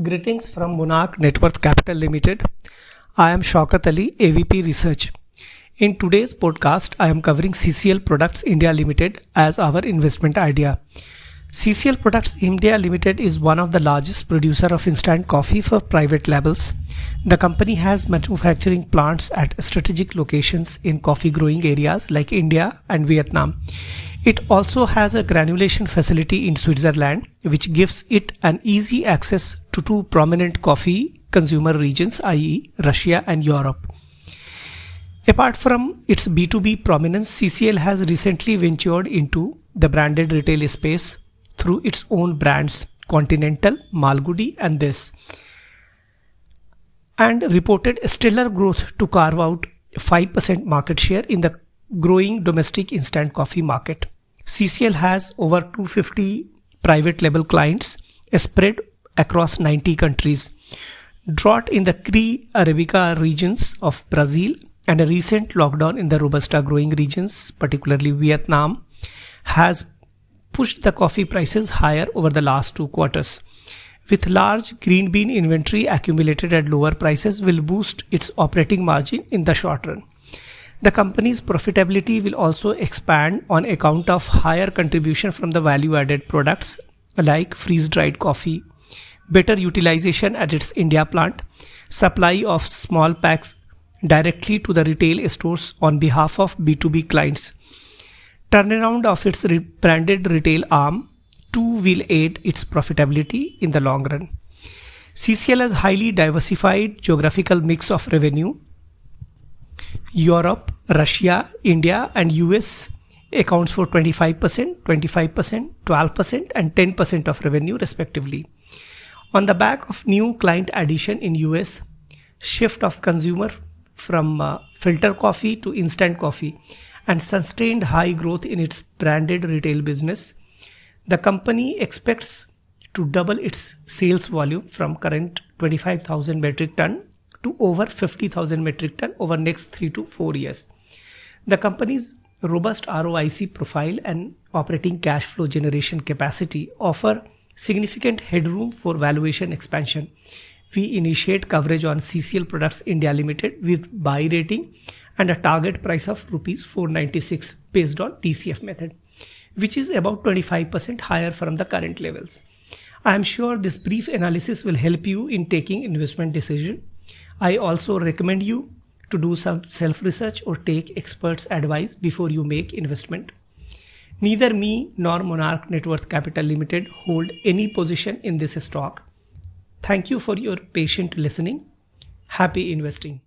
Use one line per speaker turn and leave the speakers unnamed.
Greetings from Monarch Networth Capital Limited. I am Shaukat Ali, AVP Research. In today's podcast, I am covering CCL Products India Limited as our investment idea. CCL Products India Limited is one of the largest producer of instant coffee for private labels. The company has manufacturing plants at strategic locations in coffee growing areas like India and Vietnam. It also has a granulation facility in Switzerland, which gives it an easy access to two prominent coffee consumer regions, i.e. Russia and Europe. Apart from its B2B prominence, CCL has recently ventured into the branded retail space through its own brands Continental, Malgudi and This, and reported stellar growth to carve out 5% market share in the growing domestic instant coffee market. CCL has over 250 private label clients spread across 90 countries. Drought in the CRI Arabica regions of Brazil and a recent lockdown in the Robusta growing regions, particularly Vietnam, has pushed the coffee prices higher over the last 2 quarters. With large green bean inventory accumulated at lower prices will boost its operating margin in the short run. The company's profitability will also expand on account of higher contribution from the value-added products like freeze-dried coffee, better utilization at its India plant, supply of small packs directly to the retail stores on behalf of B2B clients. Turnaround of its branded retail arm too will aid its profitability in the long run. CCL has highly diversified geographical mix of revenue. Europe, Russia, India and US accounts for 25%, 25%, 12% and 10% of revenue respectively. On the back of new client addition in US, shift of consumer from filter coffee to instant coffee and sustained high growth in its branded retail business, the company expects to double its sales volume from current 25,000 metric ton to over 50,000 metric ton over next 3 to 4 years. The company's robust ROIC profile and operating cash flow generation capacity offer significant headroom for valuation expansion. We initiate coverage on CCL Products India Limited with buy rating and a target price of rupees 496 based on DCF method, which is about 25% higher from the current levels. I am sure this brief analysis will help you in taking investment decision. I also recommend you to do some self-research or take experts' advice before you make investment. Neither me nor Monarch Networth Capital Limited hold any position in this stock. Thank you for your patient listening. Happy investing.